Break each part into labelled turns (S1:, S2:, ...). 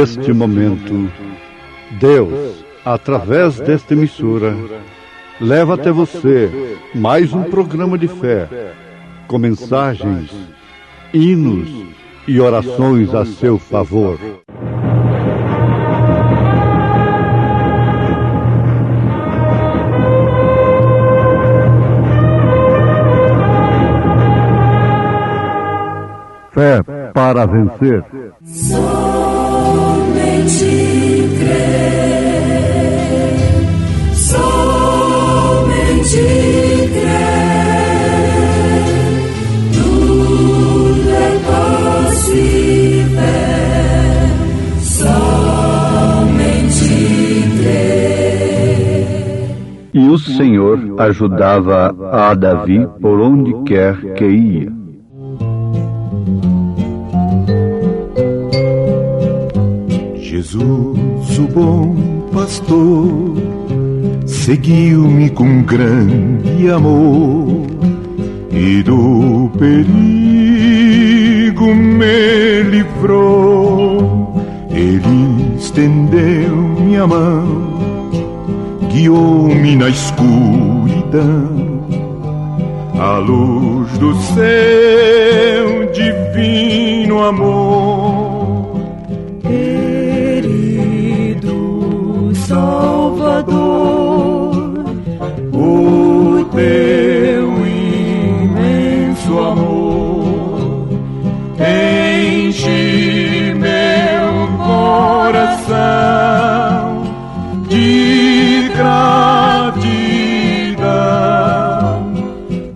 S1: Neste momento, Deus, através desta emissora, leva até você mais um programa de fé, com mensagens, hinos e orações a seu favor. Fé para vencer.
S2: Somente crer, somente crer, tudo é possível, somente crer.
S3: E o Senhor ajudava a Davi por onde quer que ia.
S4: Jesus, o bom pastor, seguiu-me com grande amor e do perigo me livrou. Ele estendeu minha mão, guiou-me na escuridão, à luz do seu divino amor. Salvador, o teu imenso amor enche meu coração de gratidão.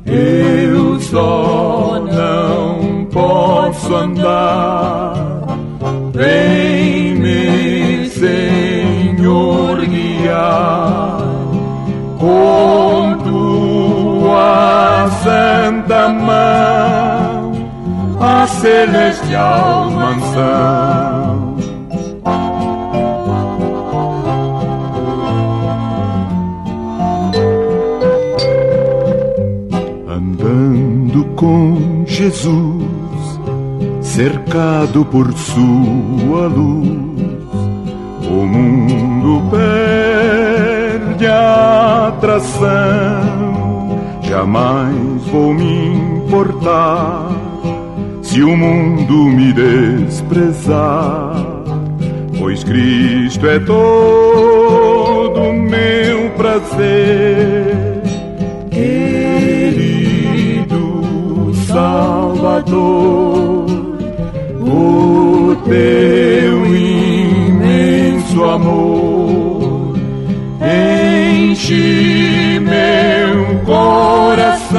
S4: Eu só não posso andar, vem-me, Senhor, guiar com tua santa mão a celestial mansão. Andando com Jesus, cercado por sua luz, o mundo perde a atração. Jamais vou me importar se o mundo me desprezar, pois Cristo é todo meu prazer. Querido Salvador, o teu imenso amor enche meu coração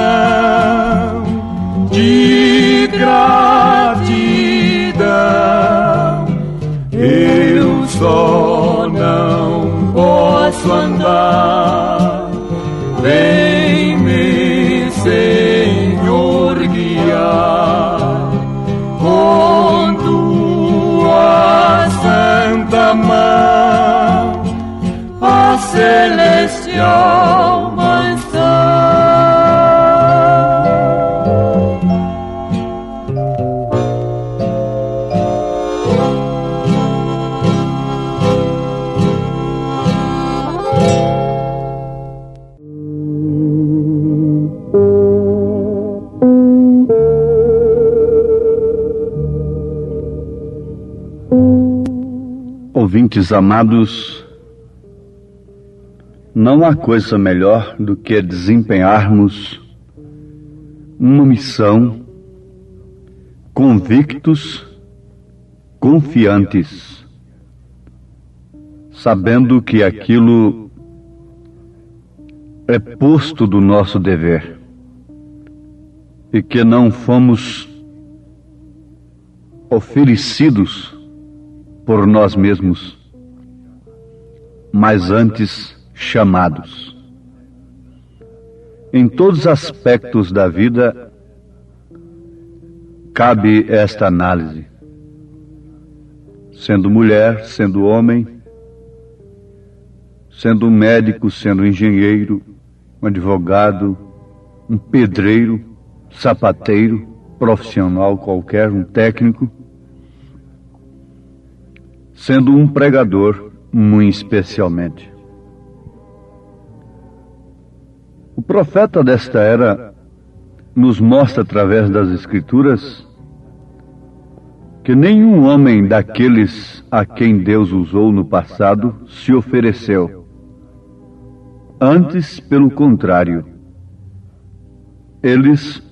S4: de gratidão. Eu só não posso andar, vem-me, Senhor, guiar com tua santa mão a celestial mansão.
S3: Ouvintes amados, não há coisa melhor do que desempenharmos uma missão convictos, confiantes, sabendo que aquilo é posto do nosso dever e que não fomos oferecidos por nós mesmos, mas antes chamados. Em todos os aspectos da vida cabe esta análise, sendo mulher, sendo homem, sendo um médico, sendo um engenheiro, um advogado, um pedreiro, sapateiro, profissional qualquer, um técnico. sendo um pregador muito especialmente. O profeta desta era nos mostra através das Escrituras que nenhum homem daqueles a quem Deus usou no passado se ofereceu. Antes, pelo contrário, eles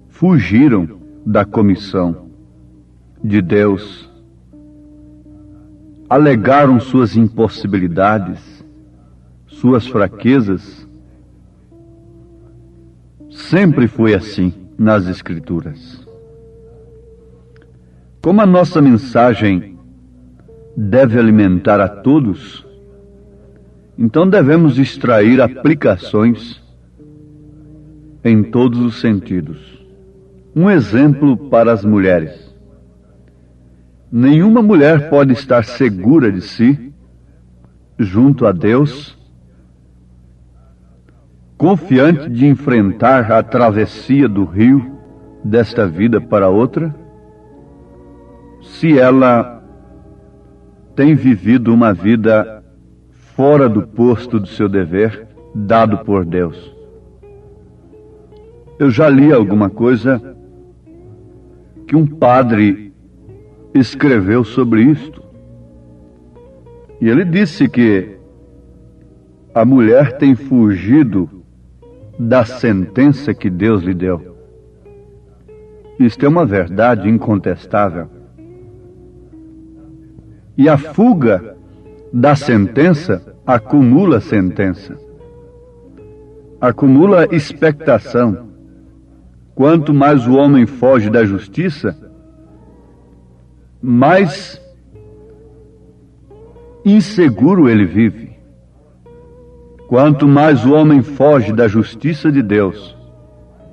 S3: fugiram da comissão de Deus, alegaram suas impossibilidades, suas fraquezas. Sempre foi assim nas Escrituras. Como a nossa mensagem deve alimentar a todos, então devemos extrair aplicações em todos os sentidos. Um exemplo para as mulheres. Nenhuma mulher pode estar segura de si, junto a Deus, confiante de enfrentar a travessia do rio desta vida para outra, se ela tem vivido uma vida fora do posto do seu dever dado por Deus. Eu já li alguma coisa que um padre escreveu sobre isto. E ele disse que a mulher tem fugido da sentença que Deus lhe deu. Isto é uma verdade incontestável. E a fuga da sentença acumula sentença, acumula expectação. Quanto mais o homem foge da justiça, mais inseguro ele vive. Quanto mais o homem foge da justiça de Deus,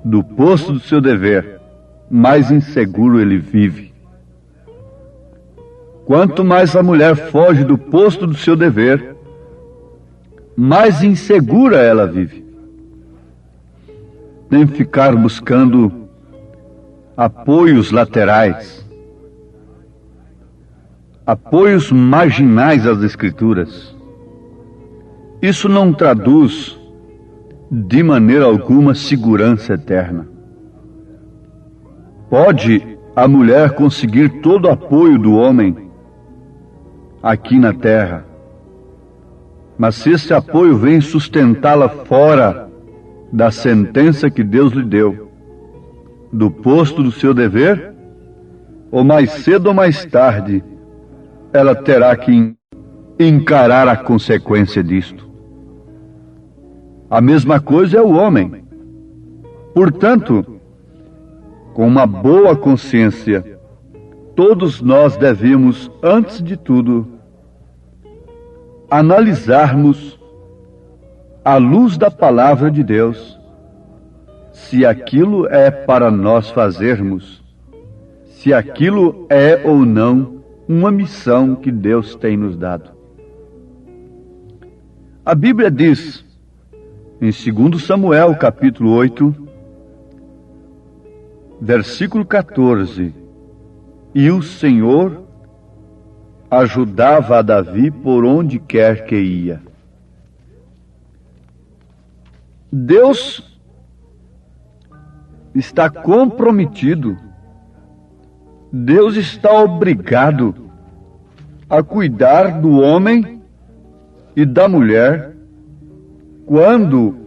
S3: do posto do seu dever, mais inseguro ele vive. Quanto mais a mulher foge do posto do seu dever, mais insegura ela vive. Tem que ficar buscando apoios laterais, apoios marginais às Escrituras. Isso não traduz de maneira alguma segurança eterna. Pode a mulher conseguir todo o apoio do homem aqui na terra, mas se esse apoio vem sustentá-la fora da sentença que Deus lhe deu, do posto do seu dever, ou mais cedo ou mais tarde, ela terá que encarar a consequência disto. A mesma coisa é o homem. Portanto, com uma boa consciência, todos nós devemos, antes de tudo, analisarmos, à luz da palavra de Deus, se aquilo é para nós fazermos, se aquilo é ou não uma missão que Deus tem nos dado. A Bíblia diz, em 2 Samuel, capítulo 8, versículo 14, e o Senhor ajudava a Davi por onde quer que ia. Deus está comprometido, Deus está obrigado a cuidar do homem e da mulher quando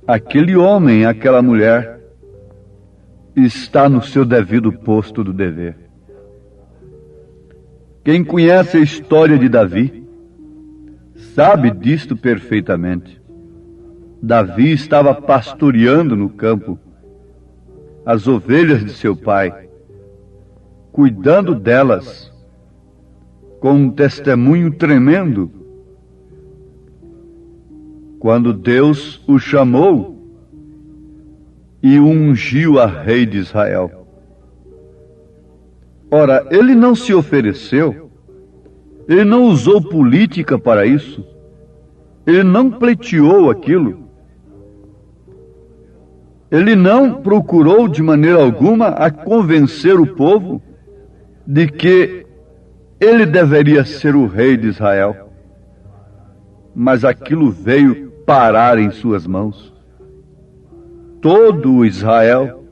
S3: aquele homem, aquela mulher está no seu devido posto do dever. Quem conhece a história de Davi sabe disto perfeitamente. Davi estava pastoreando no campo as ovelhas de seu pai, cuidando delas com um testemunho tremendo, quando Deus o chamou e o ungiu a rei de Israel. Ora, ele não se ofereceu, ele não usou política para isso, ele não pleiteou aquilo, ele não procurou de maneira alguma a convencer o povo de que ele deveria ser o rei de Israel, mas aquilo veio parar em suas mãos. Todo o Israel,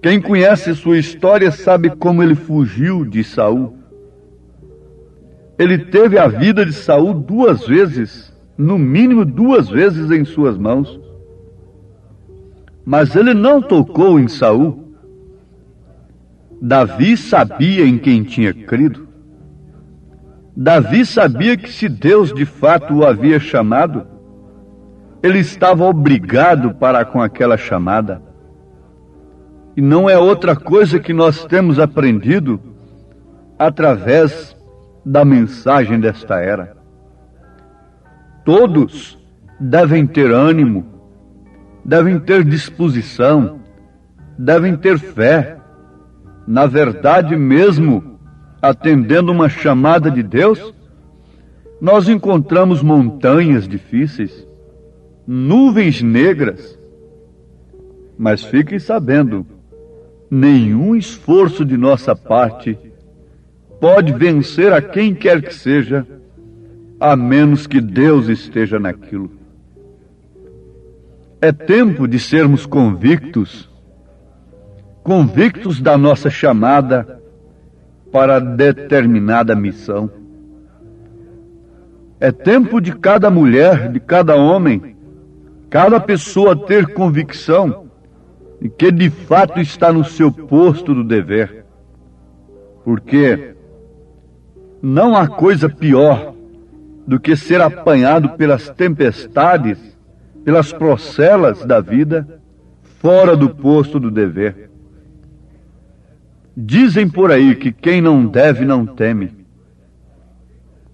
S3: quem conhece sua história sabe como ele fugiu de Saul. Ele teve a vida de Saul 2 vezes, no mínimo 2 vezes em suas mãos. Mas ele não tocou em Saul. Davi sabia em quem tinha crido. Davi sabia que se Deus de fato o havia chamado, ele estava obrigado para com aquela chamada. E não é outra coisa que nós temos aprendido através da mensagem desta era. Todos devem ter ânimo, devem ter disposição, devem ter fé. Na verdade mesmo, atendendo uma chamada de Deus, nós encontramos montanhas difíceis, nuvens negras. Mas fiquem sabendo, nenhum esforço de nossa parte pode vencer a quem quer que seja, a menos que Deus esteja naquilo. É tempo de sermos convictos da nossa chamada para determinada missão. É tempo de cada mulher, de cada homem, cada pessoa ter convicção de que de fato está no seu posto do dever. Porque não há coisa pior do que ser apanhado pelas tempestades, pelas procelas da vida, fora do posto do dever. Dizem por aí que quem não deve não teme.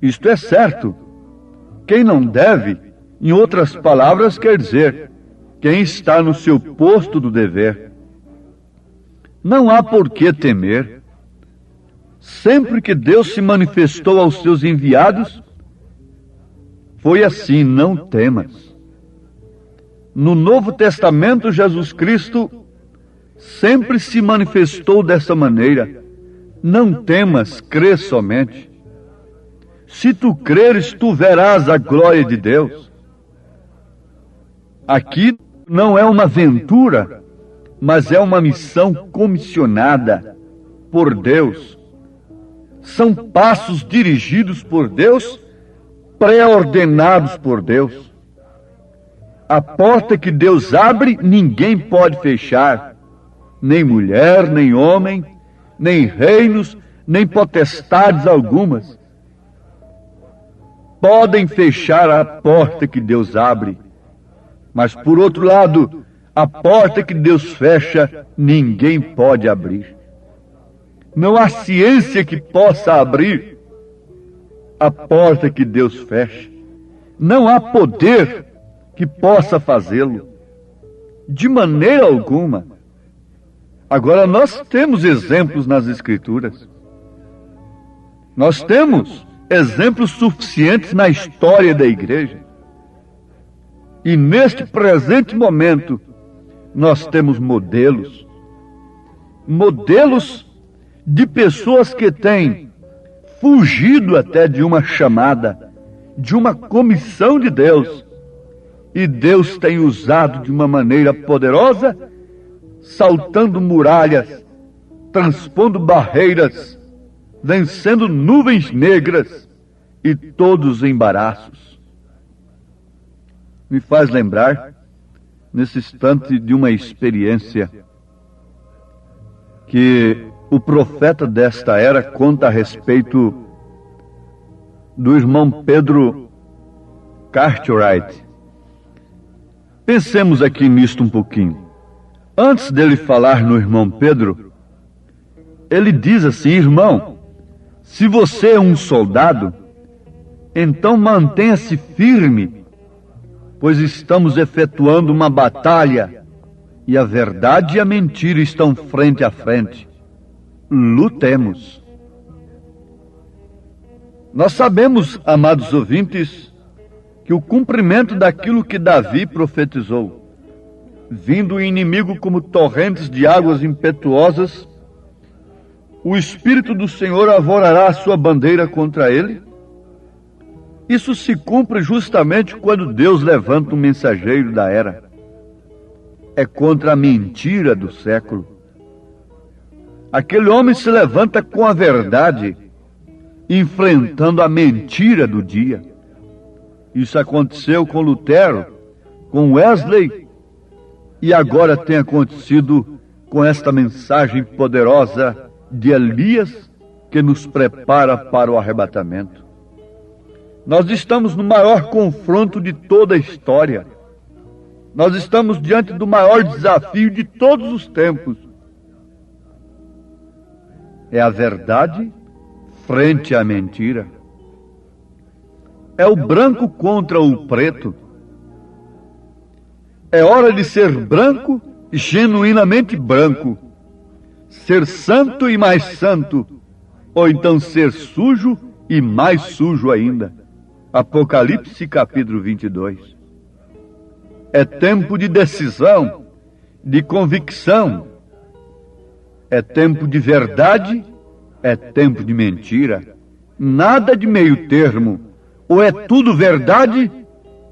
S3: Isto é certo. Quem não deve, em outras palavras, quer dizer quem está no seu posto do dever. Não há por que temer. Sempre que Deus se manifestou aos seus enviados, foi assim: não temas. No Novo Testamento, Jesus Cristo sempre se manifestou dessa maneira: não temas, crê somente. Se tu creres, tu verás a glória de Deus. Aqui não é uma aventura, mas é uma missão comissionada por Deus. São passos dirigidos por Deus, pré-ordenados por Deus. A porta que Deus abre, ninguém pode fechar. Nem mulher, nem homem, nem reinos, nem potestades algumas podem fechar a porta que Deus abre. Mas, por outro lado, a porta que Deus fecha, ninguém pode abrir. Não há ciência que possa abrir a porta que Deus fecha. Não há poder que possa fazê-lo. De maneira alguma. Agora, nós temos exemplos nas Escrituras. Nós temos exemplos suficientes na história da igreja. E neste presente momento, nós temos modelos. Modelos de pessoas que têm fugido até de uma chamada, de uma comissão de Deus. E Deus tem usado de uma maneira poderosa, saltando muralhas, transpondo barreiras, vencendo nuvens negras e todos os embaraços. Me faz lembrar, nesse instante, de uma experiência que o profeta desta era conta a respeito do irmão Pedro Cartwright. Pensemos aqui nisto um pouquinho. Antes dele falar no irmão Pedro, ele diz assim: irmão, se você é um soldado, então mantenha-se firme, pois estamos efetuando uma batalha e a verdade e a mentira estão frente a frente. Lutemos. Nós sabemos, amados ouvintes, que o cumprimento daquilo que Davi profetizou, vindo o inimigo como torrentes de águas impetuosas, o Espírito do Senhor avorará a sua bandeira contra ele? Isso se cumpre justamente quando Deus levanta um mensageiro da era. É contra a mentira do século. Aquele homem se levanta com a verdade, enfrentando a mentira do dia. Isso aconteceu com Lutero, com Wesley, e agora tem acontecido com esta mensagem poderosa de Elias, que nos prepara para o arrebatamento. Nós estamos no maior confronto de toda a história. Nós estamos diante do maior desafio de todos os tempos. É a verdade frente à mentira. É o branco contra o preto. É hora de ser branco, genuinamente branco. Ser santo e mais santo. Ou então ser sujo e mais sujo ainda. Apocalipse capítulo 22. É tempo de decisão, de convicção. É tempo de verdade, é tempo de mentira. Nada de meio termo. Ou é tudo verdade,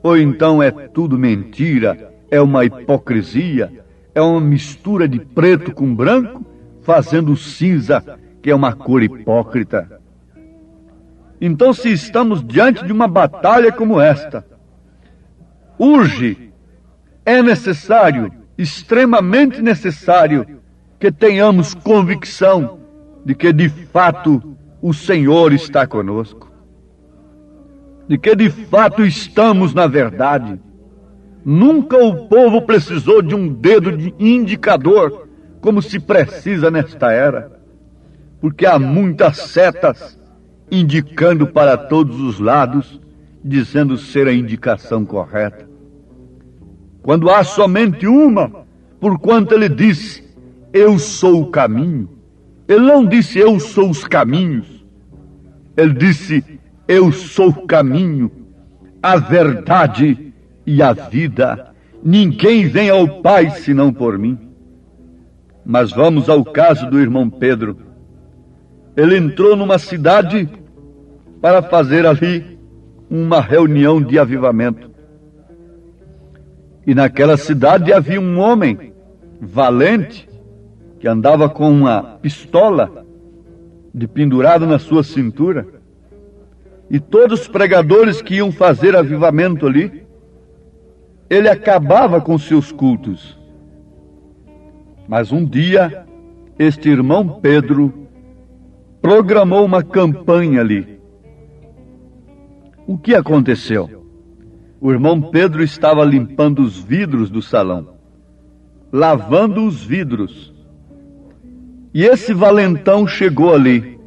S3: ou então é tudo mentira. É uma hipocrisia, é uma mistura de preto com branco, fazendo cinza, que é uma cor hipócrita. Então, se estamos diante de uma batalha como esta, urge, é necessário, extremamente necessário, que tenhamos convicção de que de fato o Senhor está conosco, de que de fato estamos na verdade. Nunca o povo precisou de um dedo de indicador como se precisa nesta era, porque há muitas setas indicando para todos os lados, dizendo ser a indicação correta. Quando há somente uma, porquanto ele disse, eu sou o caminho. Ele não disse, eu sou os caminhos. Ele disse, eu sou o caminho, a verdade e a vida. Ninguém vem ao Pai senão por mim. Mas vamos ao caso do irmão Pedro. Ele entrou numa cidade para fazer ali uma reunião de avivamento. E naquela cidade havia um homem valente que andava com uma pistola de pendurado na sua cintura. E todos os pregadores que iam fazer avivamento ali, ele acabava com seus cultos. Mas um dia, este irmão Pedro programou uma campanha ali. O que aconteceu? O irmão Pedro estava limpando os vidros do salão, lavando os vidros. E esse valentão chegou ali.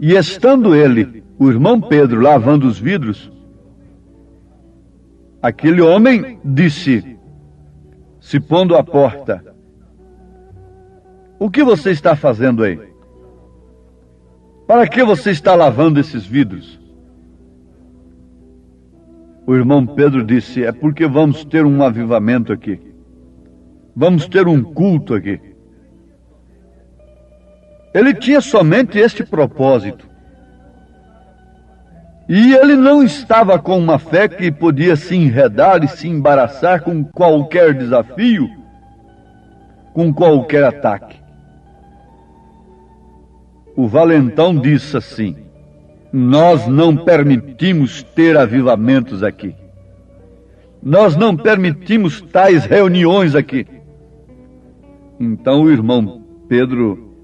S3: E estando ele, o irmão Pedro, lavando os vidros, aquele homem disse, se pondo à porta, o que você está fazendo aí? Para que você está lavando esses vidros? O irmão Pedro disse, é porque vamos ter um avivamento aqui. Vamos ter um culto aqui. Ele tinha somente este propósito. E ele não estava com uma fé que podia se enredar e se embaraçar com qualquer desafio, com qualquer ataque. O valentão disse assim, nós não permitimos ter avivamentos aqui. Nós não permitimos tais reuniões aqui. Então o irmão Pedro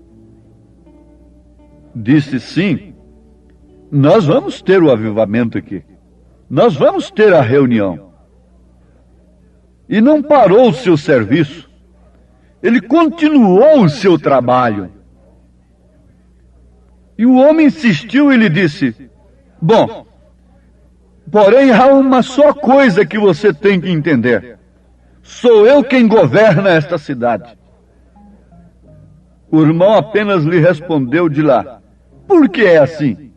S3: disse, sim, nós vamos ter o avivamento aqui. Nós vamos ter a reunião. E não parou o seu serviço. Ele continuou o seu trabalho. E o homem insistiu e lhe disse, bom, porém há uma só coisa que você tem que entender. Sou eu quem governa esta cidade. O irmão apenas lhe respondeu de lá, por que é assim?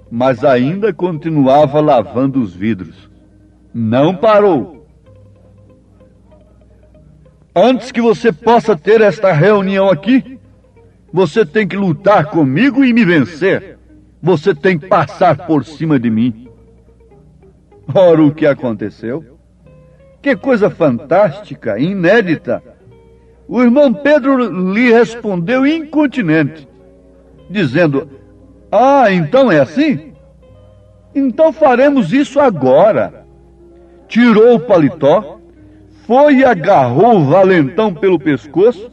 S3: Mas ainda continuava lavando os vidros. Não parou. Antes que você possa ter esta reunião aqui, Você tem que lutar comigo e me vencer. Você tem que passar por cima de mim. Ora, o que aconteceu? Que coisa fantástica, inédita. O irmão Pedro lhe respondeu incontinente, dizendo: ah, então é assim? Então faremos isso agora. Tirou o paletó, foi e agarrou o valentão pelo pescoço,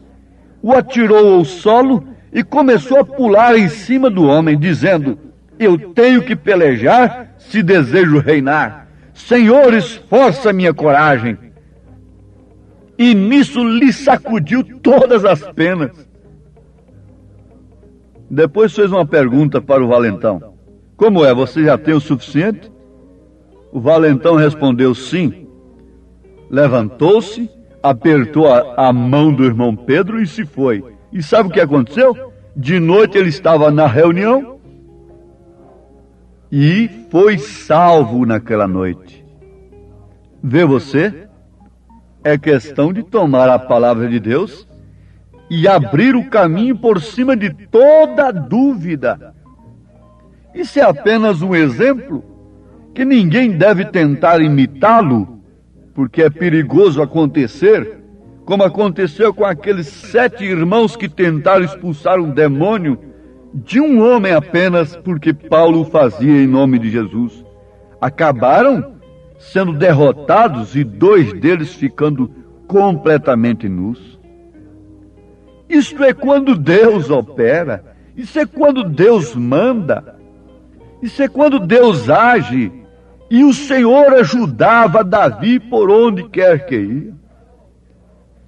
S3: o atirou ao solo e começou a pular em cima do homem, dizendo: eu tenho que pelejar se desejo reinar. Senhor, esforça minha coragem. E nisso lhe sacudiu todas as penas. Depois fez uma pergunta para o valentão: como é, você já tem o suficiente? O valentão respondeu sim. Levantou-se, apertou a mão do irmão Pedro e se foi. E sabe o que aconteceu? De noite ele estava na reunião e foi salvo naquela noite. Vê você? É questão de tomar a palavra de Deus e abrir o caminho por cima de toda dúvida. Isso é apenas um exemplo que ninguém deve tentar imitá-lo, porque é perigoso acontecer, como aconteceu com aqueles 7 irmãos que tentaram expulsar um demônio de um homem apenas, porque Paulo fazia em nome de Jesus. Acabaram sendo derrotados e 2 deles ficando completamente nus. Isto é quando Deus opera, isso é quando Deus manda, isso é quando Deus age. E o Senhor ajudava Davi por onde quer que ia.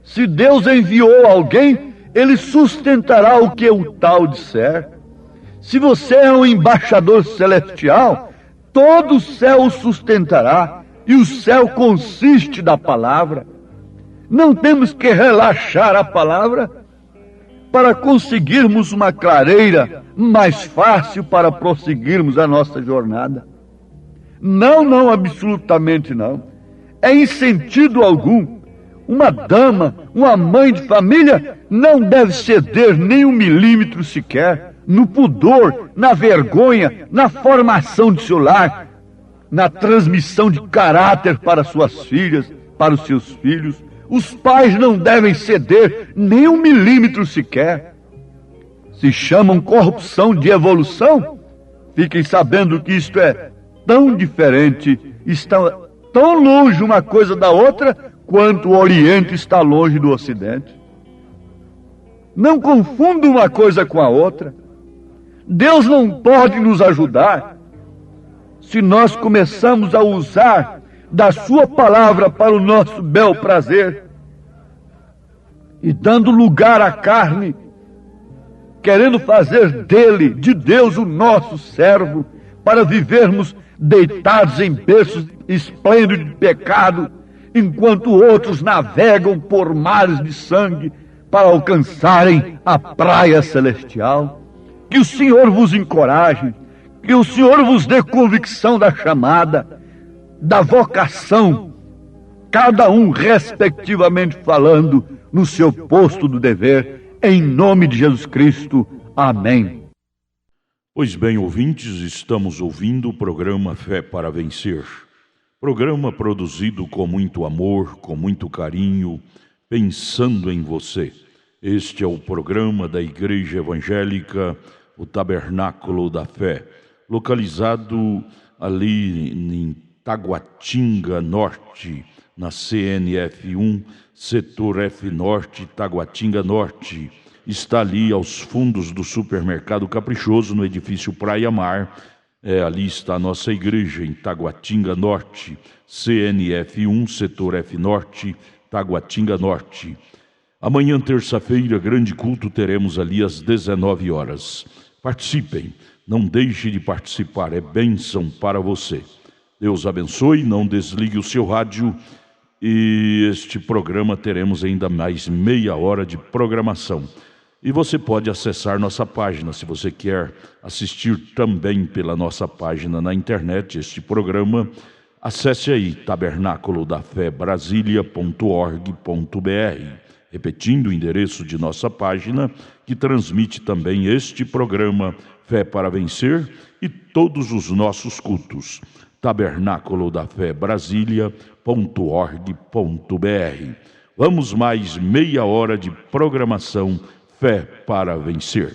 S3: Se Deus enviou alguém, ele sustentará o que o tal disser. Se você é um embaixador celestial, todo o céu o sustentará. E o céu consiste da palavra. Não temos que relaxar a palavra para conseguirmos uma clareira mais fácil para prosseguirmos a nossa jornada. Não, absolutamente não. É em sentido algum. Uma dama, uma mãe de família, não deve ceder nem 1 milímetro sequer no pudor, na vergonha, na formação de seu lar, na transmissão de caráter para suas filhas, para os seus filhos. Os pais não devem ceder nem 1 milímetro sequer. Se chamam corrupção de evolução, fiquem sabendo que isto é tão diferente, está tão longe uma coisa da outra, quanto o Oriente está longe do Ocidente. Não confunda uma coisa com a outra. Deus não pode nos ajudar se nós começamos a usar da sua palavra para o nosso bel prazer e dando lugar à carne, querendo fazer dele, de Deus, o nosso servo, para vivermos deitados em berços esplêndidos de pecado, enquanto outros navegam por mares de sangue para alcançarem a praia celestial. Que o Senhor vos encoraje, que o Senhor vos dê convicção da chamada, da vocação, cada um respectivamente falando no seu posto do dever, em nome de Jesus Cristo. Amém.
S5: Pois bem, ouvintes, estamos ouvindo o programa Fé para Vencer. Programa produzido com muito amor, com muito carinho, pensando em você. Este é o programa da Igreja Evangélica, o Tabernáculo da Fé, localizado ali em Taguatinga Norte, na CNF 1, setor F Norte, Taguatinga Norte. Está ali aos fundos do supermercado Caprichoso, no edifício Praia Mar. Ali está a nossa igreja, em Taguatinga Norte, CNF 1, setor F Norte, Taguatinga Norte. Amanhã, terça-feira, grande culto, teremos ali às 19 horas. Participem, não deixe de participar, é bênção para você. Deus abençoe, não desligue o seu rádio e este programa teremos ainda mais meia hora de programação. E você pode acessar nossa página, se você quer assistir também pela nossa página na internet este programa, acesse aí tabernaculodafebrasilia.org.br. Repetindo o endereço de nossa página, que transmite também este programa Fé para Vencer e todos os nossos cultos. Tabernáculo da Fé Brasília.org.br. Vamos mais meia hora de programação Fé para Vencer.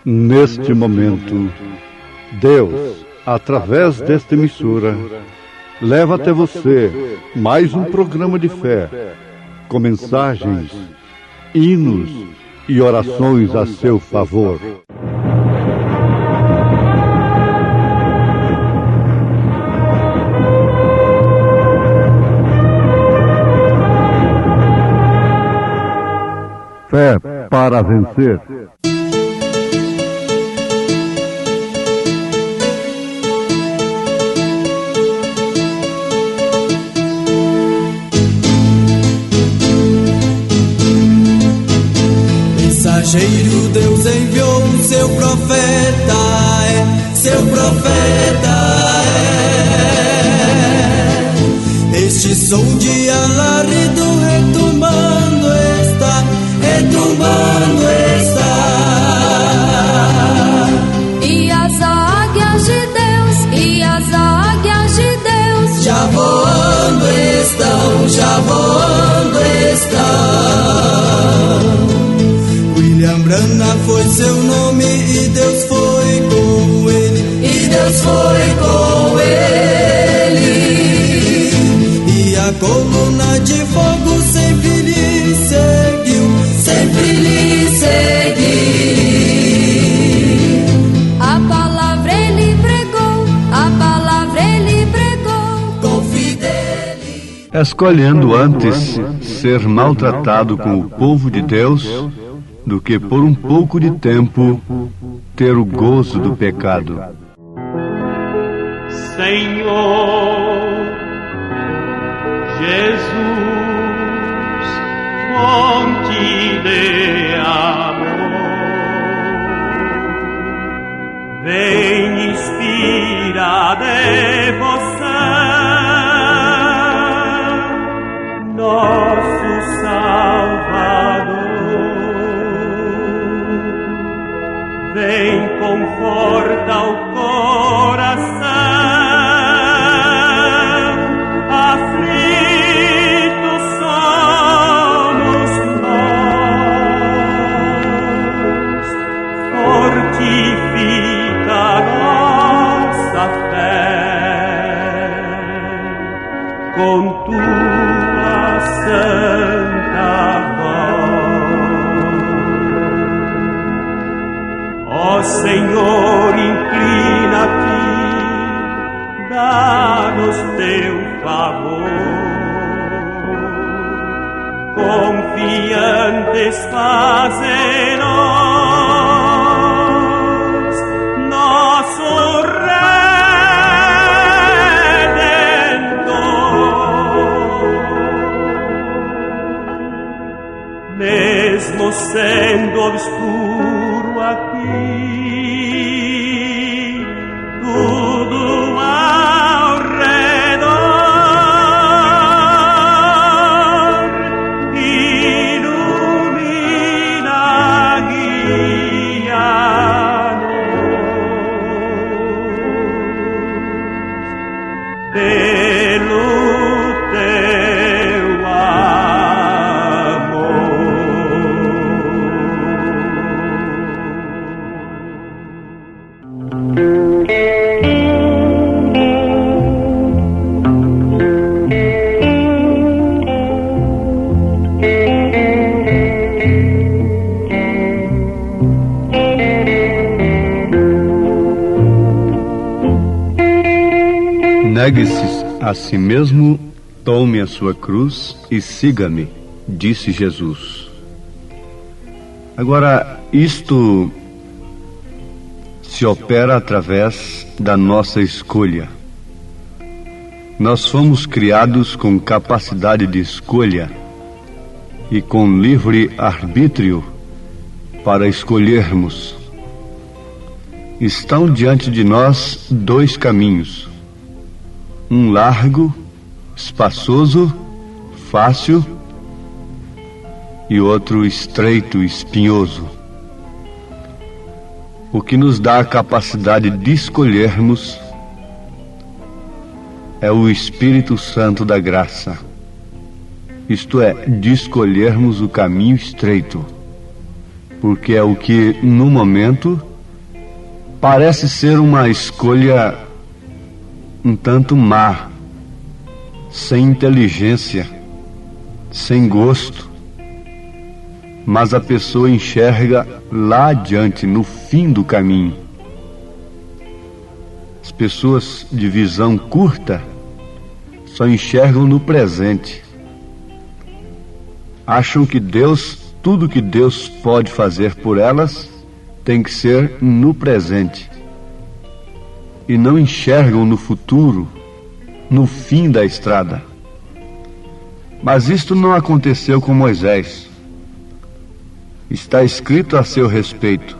S1: Neste momento, Deus, através desta emissora, leva até você mais um programa de fé, com mensagens, hinos e orações a seu favor. Fé para vencer.
S6: Mensageiro Deus enviou o seu profeta, seu profeta é. Este som de alarido retumbando está, retumbando está.
S2: E as águias de Deus, e as águias de Deus
S6: já voando estão, já voando estão. William Branham foi seu nome e Deus foi com ele, e Deus foi com ele. E a coluna de fogo sempre lhe seguiu, sempre lhe seguiu.
S2: A palavra ele pregou, a palavra ele pregou
S6: com fidelidade.
S3: Escolhendo antes ser maltratado com o povo de Deus do que por um pouco de tempo ter o gozo do pecado.
S4: Senhor Jesus, fonte de amor, vem inspira devoção, nosso Salvador. Vem, conforta o coração aflito, somos nós. Fortifica nossa fé com tua santa voz. Ó Senhor, inclina-te, dá-nos teu favor. Confiantes faze-nos nosso Redentor. Mesmo sendo obscuro aqui, tudo ao redor ilumina, guia-nos pelo teu
S3: Negue-se a si mesmo, tome a sua cruz e siga-me, disse Jesus. Agora, isto se opera através da nossa escolha. Nós fomos criados com capacidade de escolha e com livre arbítrio para escolhermos. Estão diante de nós dois caminhos: um largo, espaçoso, fácil, e outro estreito, espinhoso. O que nos dá a capacidade de escolhermos é o Espírito Santo da graça, isto é, de escolhermos o caminho estreito, porque é o que, no momento, parece ser uma escolha um tanto má, sem inteligência, sem gosto, mas a pessoa enxerga lá adiante, no fim do caminho. As pessoas de visão curta só enxergam no presente. Acham que tudo que Deus pode fazer por elas tem que ser no presente. E não enxergam no futuro, no fim da estrada. Mas isto não aconteceu com Moisés. Está escrito a seu respeito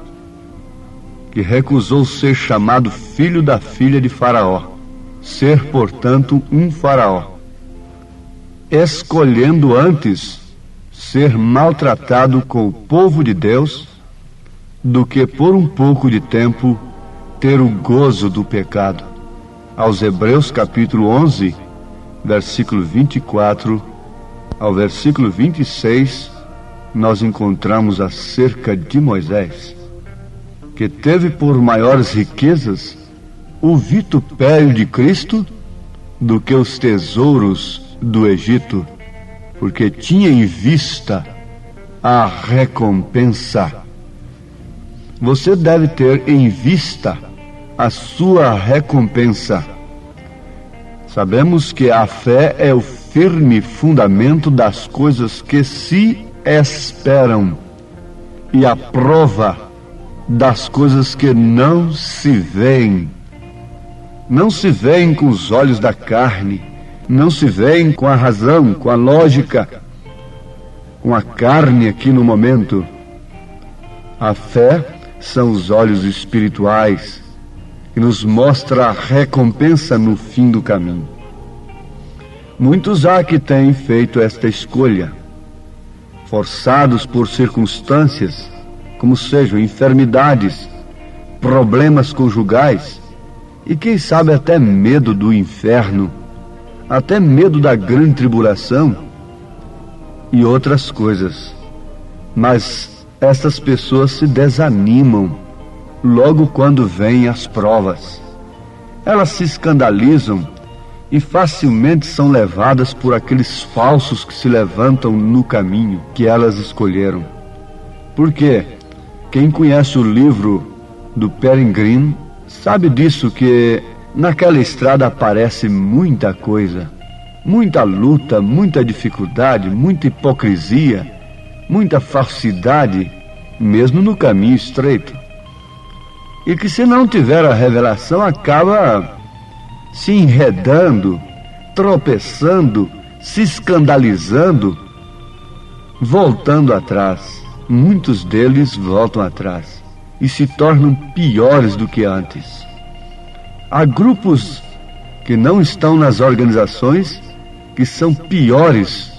S3: que recusou ser chamado filho da filha de Faraó, ser, portanto, um faraó, escolhendo antes ser maltratado com o povo de Deus do que por um pouco de tempo ter o gozo do pecado. Aos Hebreus capítulo 11, versículo 24 ao versículo 26, nós encontramos acerca de Moisés, que teve por maiores riquezas o vitupério de Cristo do que os tesouros do Egito, porque tinha em vista a recompensa. Você deve ter em vista a sua recompensa. Sabemos que a fé é o firme fundamento das coisas que se esperam e a prova das coisas que não se veem. Não se veem com os olhos da carne, não se veem com a razão, com a lógica, com a carne aqui no momento. A fé são os olhos espirituais que nos mostra a recompensa no fim do caminho. Muitos há que têm feito esta escolha, forçados por circunstâncias, como sejam enfermidades, problemas conjugais e quem sabe até medo do inferno, até medo da grande tribulação e outras coisas. Mas essas pessoas se desanimam logo quando vêm as provas. Elas se escandalizam e facilmente são levadas por aqueles falsos que se levantam no caminho que elas escolheram. Por quê? Quem conhece o livro do Peregrine sabe disso, que naquela estrada aparece muita coisa, muita luta, muita dificuldade, muita hipocrisia, muita falsidade, mesmo no caminho estreito. E que se não tiver a revelação acaba se enredando, tropeçando, se escandalizando, voltando atrás. Muitos deles voltam atrás e se tornam piores do que antes. Há grupos que não estão nas organizações que são piores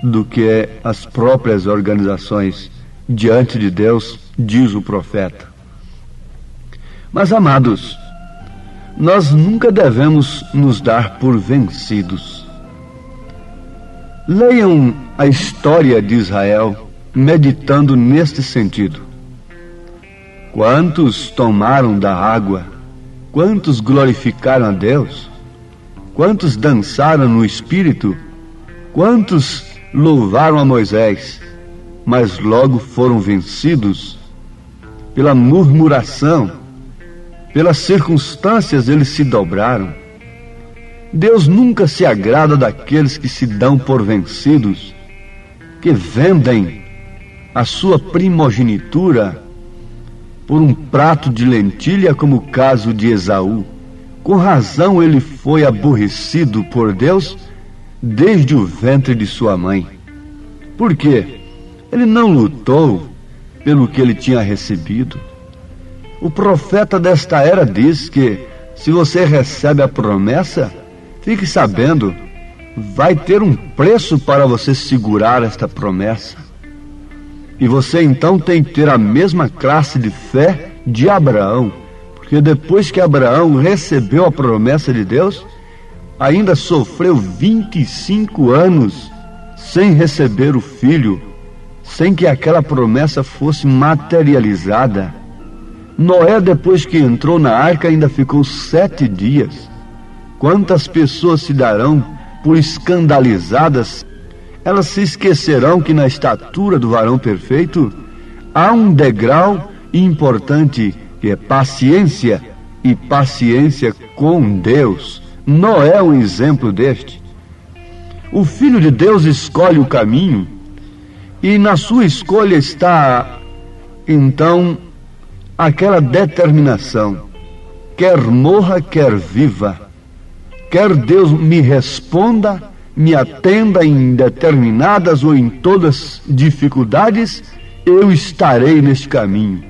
S3: do que as próprias organizações diante de Deus, diz o profeta. Mas, amados, nós nunca devemos nos dar por vencidos. Leiam a história de Israel meditando neste sentido. Quantos tomaram da água? Quantos glorificaram a Deus? Quantos dançaram no Espírito? Quantos louvaram a Moisés? Mas logo foram vencidos pela murmuração, pelas circunstâncias eles se dobraram. Deus nunca se agrada daqueles que se dão por vencidos, que vendem a sua primogenitura por um prato de lentilha, como o caso de Esaú. Com razão ele foi aborrecido por Deus desde o ventre de sua mãe. Por quê? Ele não lutou pelo que ele tinha recebido. O profeta desta era diz que se você recebe a promessa, fique sabendo, vai ter um preço para você segurar esta promessa. E você então tem que ter a mesma classe de fé de Abraão, porque depois que Abraão recebeu a promessa de Deus, ainda sofreu 25 anos sem receber o filho, sem que aquela promessa fosse materializada. Noé, depois que entrou na arca, ainda ficou 7 dias. Quantas pessoas se darão por escandalizadas? Elas se esquecerão que na estatura do varão perfeito há um degrau importante, que é paciência, e paciência com Deus. Noé é um exemplo deste. O Filho de Deus escolhe o caminho, e na sua escolha está, então, aquela determinação: quer morra, quer viva, quer Deus me responda, me atenda em determinadas ou em todas dificuldades, eu estarei neste caminho.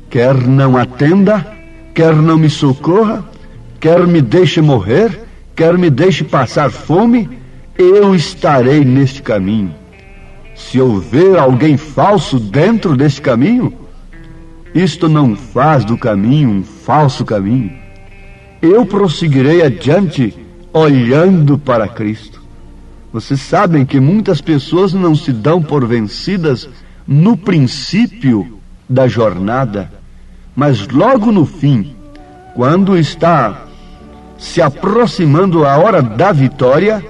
S3: Quer não atenda, quer não me socorra, quer me deixe morrer, quer me deixe passar fome, eu estarei neste caminho. Se houver alguém falso dentro deste caminho, isto não faz do caminho um falso caminho. Eu prosseguirei adiante olhando para Cristo. Vocês sabem que muitas pessoas não se dão por vencidas no princípio da jornada, mas logo no fim, quando está se aproximando a hora da vitória,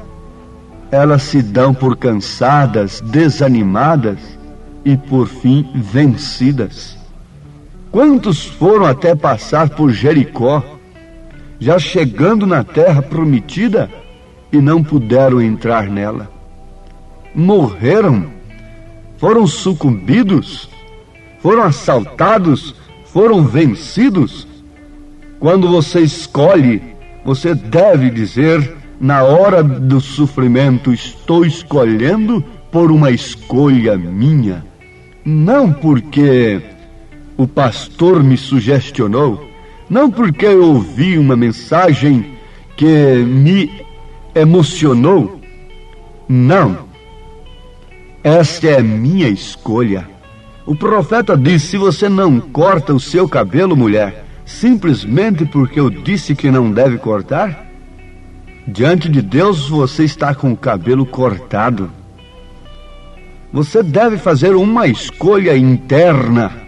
S3: elas se dão por cansadas, desanimadas e por fim vencidas. Quantos foram até passar por Jericó, já chegando na terra prometida, e não puderam entrar nela? Morreram, foram sucumbidos, foram assaltados, foram vencidos. Quando você escolhe, você deve dizer, na hora do sofrimento: estou escolhendo por uma escolha minha, não porque o pastor me sugestionou, não porque eu ouvi uma mensagem que me emocionou. Não. Esta é a minha escolha. O profeta disse: se você não corta o seu cabelo, mulher, simplesmente porque eu disse que não deve cortar, diante de Deus você está com o cabelo cortado. Você deve fazer uma escolha interna.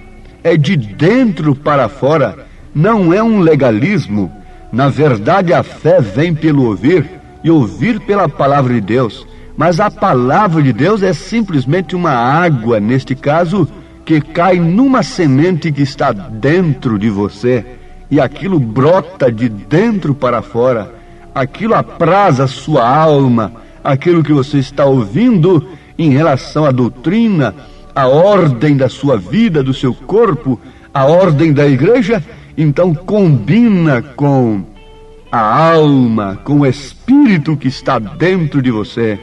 S3: É de dentro para fora. Não é um legalismo. Na verdade, a fé vem pelo ouvir, e ouvir pela palavra de Deus. Mas a palavra de Deus é simplesmente uma água, neste caso, que cai numa semente que está dentro de você, e aquilo brota de dentro para fora. Aquilo apraz a sua alma, aquilo que você está ouvindo em relação à doutrina, à ordem da sua vida, do seu corpo, a ordem da igreja, então combina com a alma, com o espírito que está dentro de você.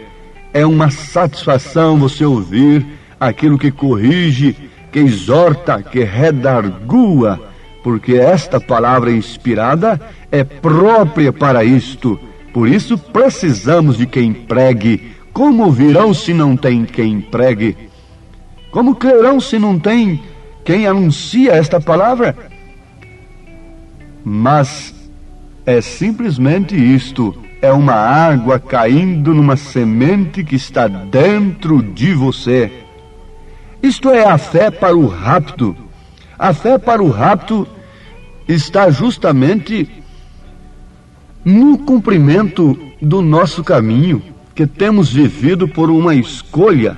S3: É uma satisfação você ouvir aquilo que corrige, que exorta, que redargua, porque esta palavra inspirada é própria para isto. Por isso precisamos de quem pregue. Como ouvirão se não tem quem pregue? Como crerão se não tem quem anuncia esta palavra? Mas é simplesmente isto: é uma água caindo numa semente que está dentro de você. Isto é a fé para o rapto. A fé para o rapto está justamente no cumprimento do nosso caminho, que temos vivido por uma escolha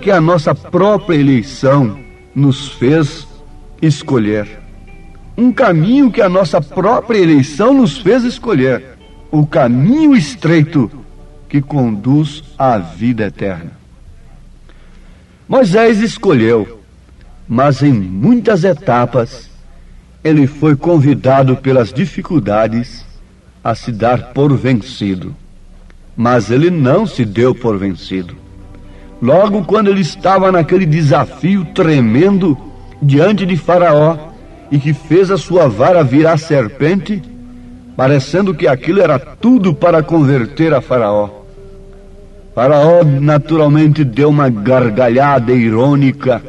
S3: que a nossa própria eleição nos fez escolher. Um caminho que a nossa própria eleição nos fez escolher. O caminho estreito que conduz à vida eterna. Moisés escolheu. mas em muitas etapas ele foi convidado pelas dificuldades a se dar por vencido. Mas ele não se deu por vencido. Logo quando ele estava naquele desafio tremendo diante de Faraó, e que fez a sua vara virar serpente, parecendo que aquilo era tudo para converter a Faraó. Faraó naturalmente deu uma gargalhada irônica.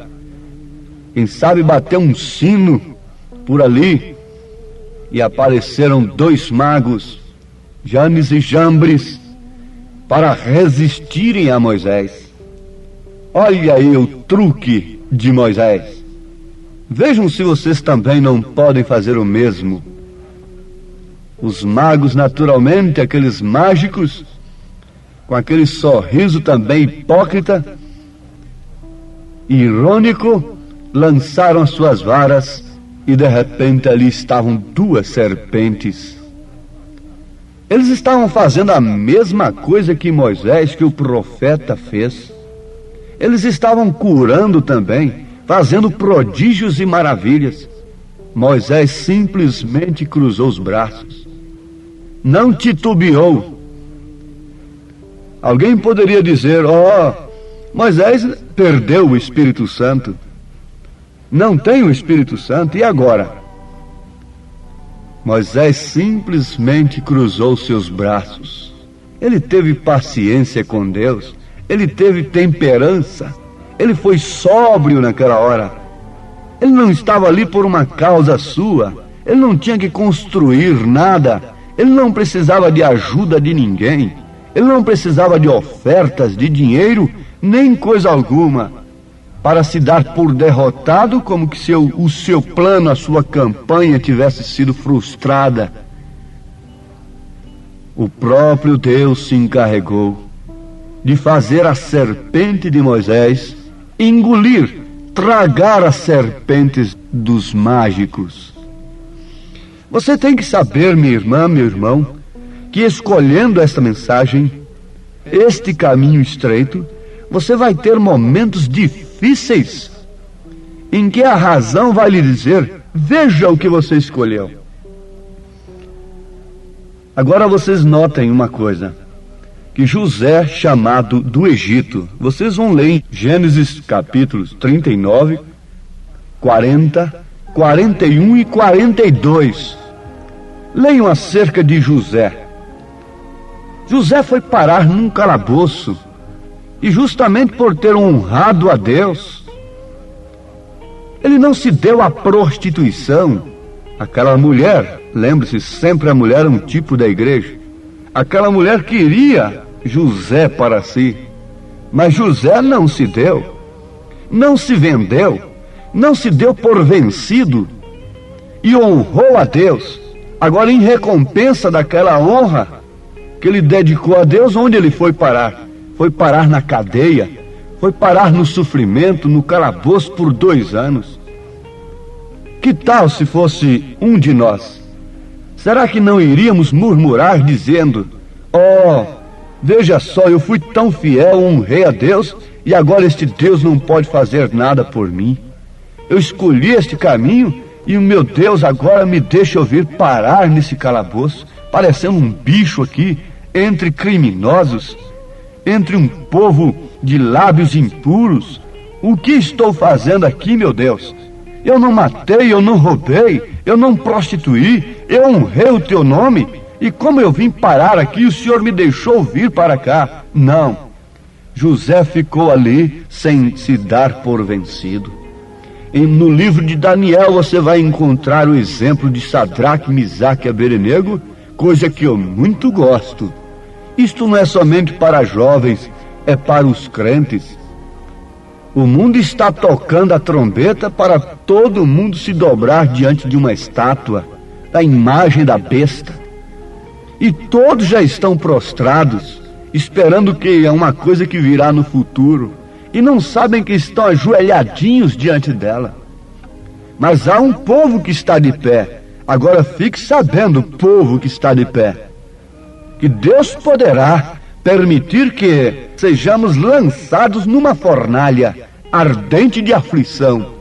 S3: Quem sabe bateu um sino por ali e apareceram 2 magos, Janes e Jambres, para resistirem a Moisés. Olha aí o truque de Moisés. Vejam se vocês também não podem fazer o mesmo. Os magos, naturalmente, aqueles mágicos, com aquele sorriso também hipócrita, irônico, lançaram as suas varas e de repente ali estavam 2 serpentes. Eles estavam fazendo a mesma coisa que Moisés, que o profeta, fez. Eles estavam curando também, fazendo prodígios e maravilhas. Moisés simplesmente cruzou os braços, não titubeou. Alguém poderia dizer: Moisés perdeu o Espírito Santo, não tem o Espírito Santo, e agora? Moisés simplesmente cruzou seus braços. Ele teve paciência com Deus, ele teve temperança, ele foi sóbrio naquela hora. Ele não estava ali por uma causa sua, ele não tinha que construir nada, ele não precisava de ajuda de ninguém, ele não precisava de ofertas de dinheiro, nem coisa alguma, para se dar por derrotado, como que o seu plano, a sua campanha tivesse sido frustrada. O próprio Deus se encarregou de fazer a serpente de Moisés engolir, tragar as serpentes dos mágicos. Você tem que saber, minha irmã, meu irmão, que escolhendo esta mensagem, este caminho estreito, você vai ter momentos difíceis em que a razão vai lhe dizer: veja o que você escolheu. Agora vocês notem uma coisa, que José, chamado do Egito, vocês vão ler em Gênesis capítulos 39, 40, 41 e 42. Leiam acerca de José. José foi parar num calabouço, e justamente por ter honrado a Deus, ele não se deu à prostituição. Aquela mulher, lembre-se, sempre a mulher é um tipo da igreja, aquela mulher queria José para si, mas José não se deu, não se vendeu, não se deu por vencido, e honrou a Deus. Agora, em recompensa daquela honra que ele dedicou a Deus, onde ele foi parar? Foi parar na cadeia, foi parar no sofrimento, no calabouço por 2 anos. Que tal se fosse um de nós? Será que não iríamos murmurar dizendo: veja só, eu fui tão fiel, honrei a Deus, e agora este Deus não pode fazer nada por mim. Eu escolhi este caminho e o meu Deus agora me deixa eu vir parar nesse calabouço, parecendo um bicho aqui, entre criminosos, entre um povo de lábios impuros. O que estou fazendo aqui, meu Deus? Eu não matei, eu não roubei, eu não prostituí, eu honrei o teu nome, e como eu vim parar aqui, o Senhor me deixou vir para cá? Não. José ficou ali sem se dar por vencido. E no livro de Daniel você vai encontrar o exemplo de Sadraque, Misaque e Abednego, coisa que eu muito gosto. Isto não é somente para jovens, é para os crentes. O mundo está tocando a trombeta para todo mundo se dobrar diante de uma estátua, da imagem da besta. E todos já estão prostrados, esperando que é uma coisa que virá no futuro, e não sabem que estão ajoelhadinhos diante dela. Mas há um povo que está de pé. Agora fique sabendo, povo que está de pé, que Deus poderá permitir que sejamos lançados numa fornalha ardente de aflição,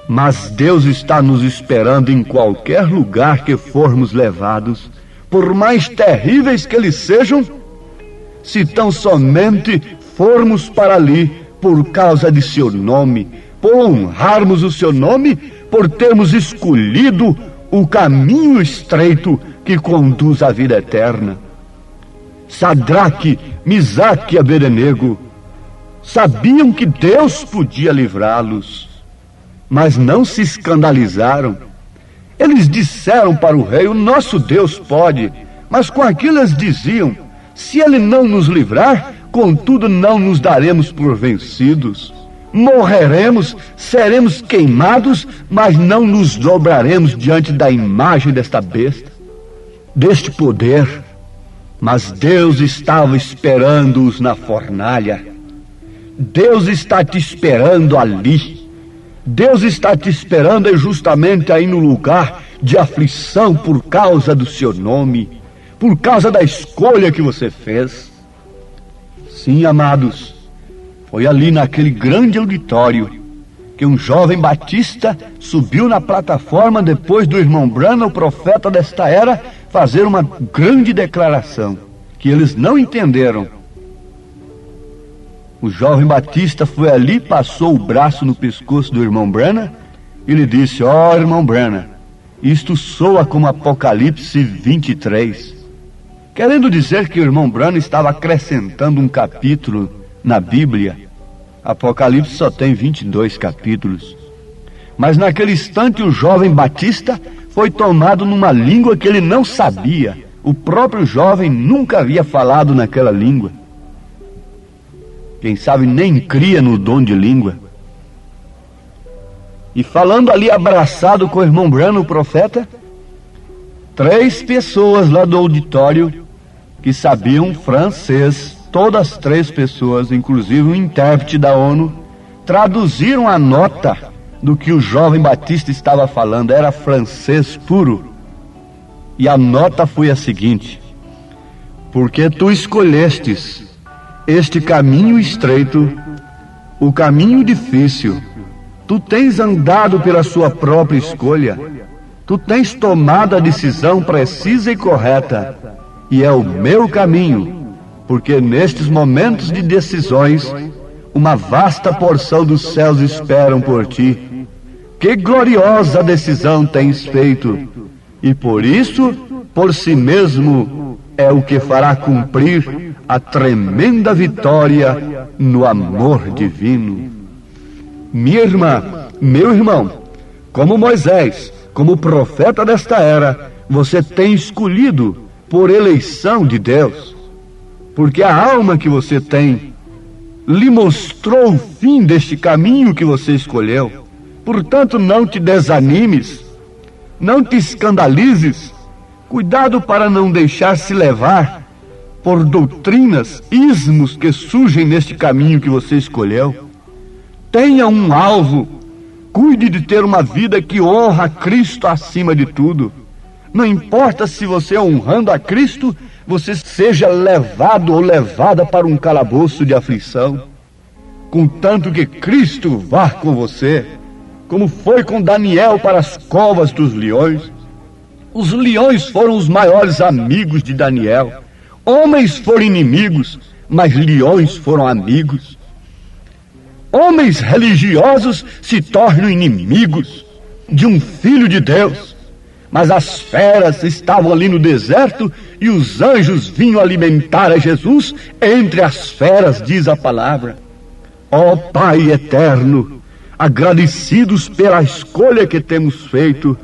S3: Mas Deus está nos esperando em qualquer lugar que formos levados, por mais terríveis que eles sejam, se tão somente formos para ali por causa de seu nome, por honrarmos o seu nome, por termos escolhido o caminho estreito que conduz à vida eterna. Sadraque, Misaque e Abednego sabiam que Deus podia livrá-los, mas não se escandalizaram. Eles disseram para o rei: o nosso Deus pode. Mas com aquilo eles diziam: se ele não nos livrar, contudo não nos daremos por vencidos. Morreremos, seremos queimados, mas não nos dobraremos diante da imagem desta besta, deste poder. Mas Deus estava esperando-os na fornalha. Deus está te esperando ali. Deus está te esperando justamente aí no lugar de aflição por causa do seu nome, por causa da escolha que você fez. Sim, amados, foi ali naquele grande auditório que um jovem batista subiu na plataforma depois do irmão Branham, o profeta desta era, fazer uma grande declaração que eles não entenderam. O jovem batista foi ali, passou o braço no pescoço do irmão Branham e lhe disse: ó, irmão Branham, isto soa como Apocalipse 23. Querendo dizer que o irmão Branham estava acrescentando um capítulo na Bíblia. Apocalipse só tem 22 capítulos. Mas naquele instante o jovem batista foi tomado numa língua que ele não sabia. O próprio jovem nunca havia falado naquela língua. Quem sabe nem cria no dom de língua. E falando ali abraçado com o irmão Branham, o profeta, 3 pessoas lá do auditório que sabiam francês, todas 3 pessoas, inclusive um intérprete da ONU, traduziram a nota do que o jovem batista estava falando. Era francês puro. E a nota foi a seguinte: porque tu escolhestes este caminho estreito, o caminho difícil, tu tens andado pela sua própria escolha, tu tens tomado a decisão precisa e correta, e é o meu caminho, porque nestes momentos de decisões, uma vasta porção dos céus esperam por ti. Que gloriosa decisão tens feito, e por isso, por si mesmo, é o que fará cumprir a tremenda vitória no amor divino. Minha irmã, meu irmão, como Moisés, como profeta desta era, você tem escolhido por eleição de Deus, porque a alma que você tem lhe mostrou o fim deste caminho que você escolheu. Portanto, não te desanimes, não te escandalizes. Cuidado para não deixar-se levar por doutrinas, ismos que surgem neste caminho que você escolheu. Tenha um alvo. Cuide de ter uma vida que honra a Cristo acima de tudo. Não importa se você, honrando a Cristo, você seja levado ou levada para um calabouço de aflição. Contanto que Cristo vá com você, como foi com Daniel para as covas dos leões. Os leões foram os maiores amigos de Daniel. Homens foram inimigos, mas leões foram amigos. Homens religiosos se tornam inimigos de um filho de Deus. Mas as feras estavam ali no deserto e os anjos vinham alimentar a Jesus entre as feras, diz a palavra. Ó Pai eterno, agradecidos pela escolha que temos feito,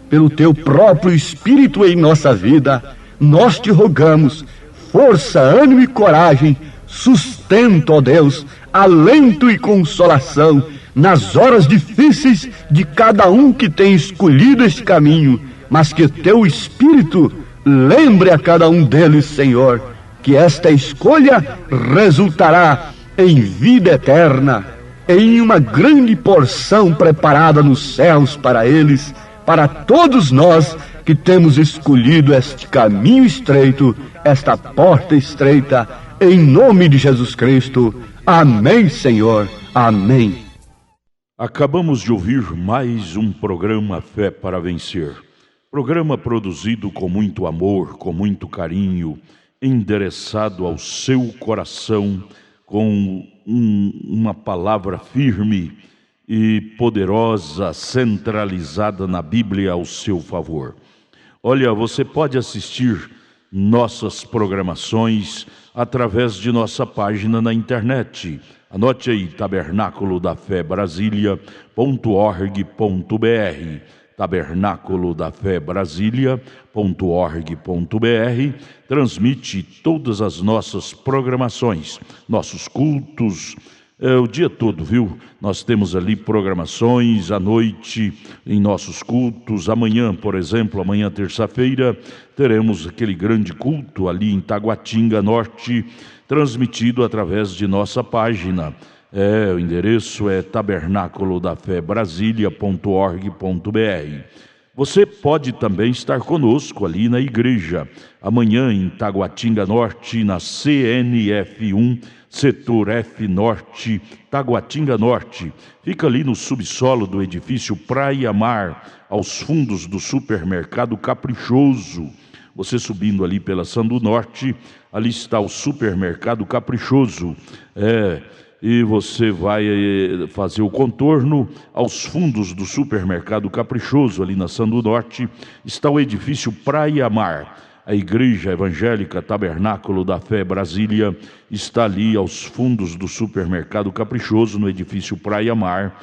S3: pelo teu próprio Espírito em nossa vida, nós te rogamos força, ânimo e coragem, sustento, ó Deus, alento e consolação nas horas difíceis de cada um que tem escolhido este caminho, mas que teu Espírito lembre a cada um deles, Senhor, que esta escolha resultará em vida eterna, em uma grande porção preparada nos céus para eles, para todos nós que temos escolhido este caminho estreito, esta porta estreita, em nome de Jesus Cristo. Amém, Senhor. Amém.
S5: Acabamos de ouvir mais um programa Fé para Vencer. Programa produzido com muito amor, com muito carinho, endereçado ao seu coração, com uma palavra firme e poderosa, centralizada na Bíblia ao seu favor. Olha, você pode assistir nossas programações através de nossa página na internet. Anote aí, tabernaculodafebrasilia.org.br, tabernaculodafebrasilia.org.br, transmite todas as nossas programações, nossos cultos, o dia todo, viu? Nós temos ali programações à noite em nossos cultos. Amanhã, por exemplo, amanhã terça-feira, teremos aquele grande culto ali em Taguatinga Norte, transmitido através de nossa página. O endereço é tabernaculodafebrasilia.org.br. Você pode também estar conosco ali na igreja, amanhã em Taguatinga Norte, na CNF1, Setor F Norte, Taguatinga Norte. Fica ali no subsolo do edifício Praia Mar, aos fundos do supermercado Caprichoso. Você subindo ali pela Sandu Norte, ali está o supermercado Caprichoso. E você vai fazer o contorno aos fundos do supermercado Caprichoso, ali na Sandu Norte, está o edifício Praia Mar. A Igreja Evangélica Tabernáculo da Fé Brasília está ali aos fundos do supermercado Caprichoso, no edifício Praia Mar,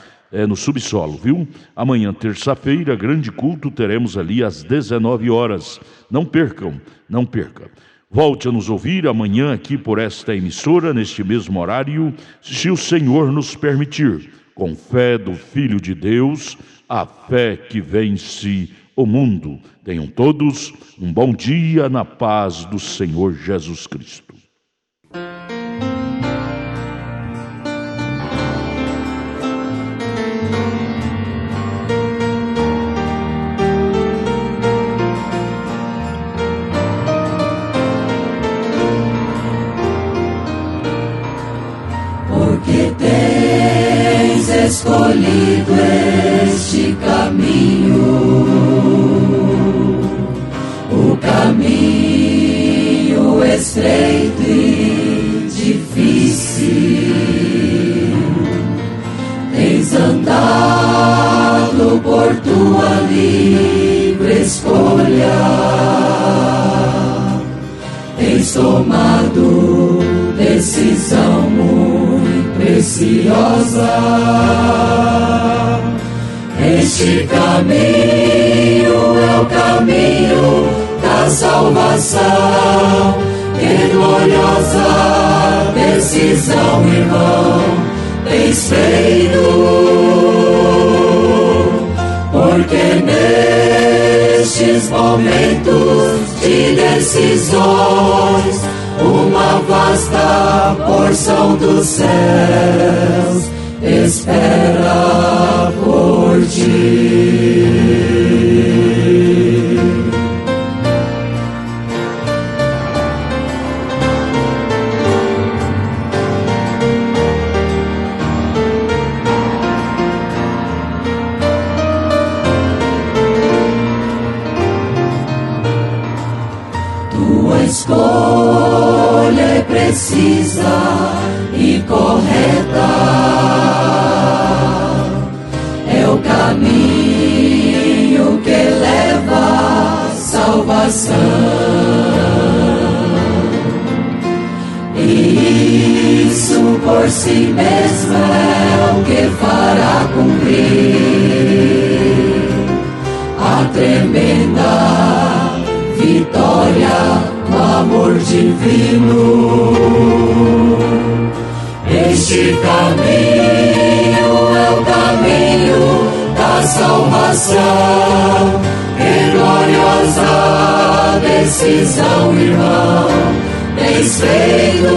S5: no subsolo, viu? Amanhã, terça-feira, grande culto, teremos ali às 19 horas. Não percam, não percam. Volte a nos ouvir amanhã aqui por esta emissora, neste mesmo horário, se o Senhor nos permitir, com fé do Filho de Deus, a fé que vence o mundo. Tenham todos um bom dia na paz do Senhor Jesus Cristo.
S6: Escolhido este caminho, o caminho estreito e difícil. Tens andado por tua livre escolha, tens tomado decisão muito preciosa. Este caminho é o caminho da salvação. Que gloriosa decisão, irmão, tens feito, porque nestes momentos de decisões, uma vasta porção dos céus espera por ti. Tua escolha é precisa e correta, é o caminho que leva à salvação, e isso por si mesmo é o que fará cumprir a tremenda vitória do amor divino. Este caminho é o caminho da salvação. Que gloriosa decisão, irmão, tens feito,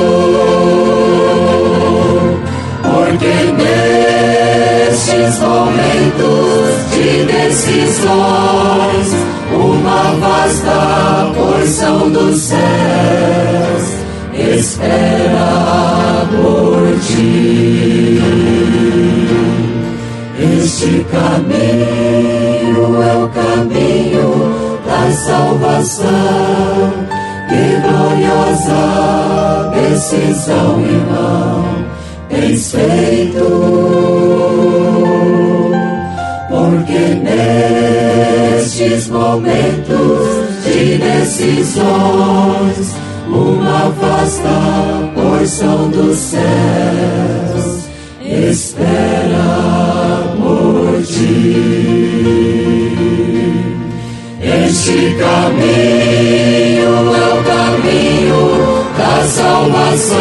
S6: porque nestes momentos de decisões, uma vasta porção dos céus espera por ti. caminho é o caminho da salvação. Que gloriosa decisão, irmão, tens feito, porque nestes momentos de decisões, uma vasta porção dos céus espera por ti. Este caminho é o caminho da salvação.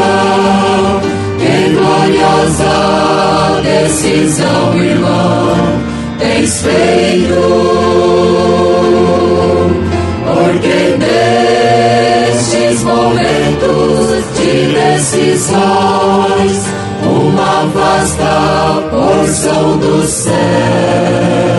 S6: Que gloriosa decisão, irmão, tens feito, porque nestes momentos de decisões, uma vasta porção do céu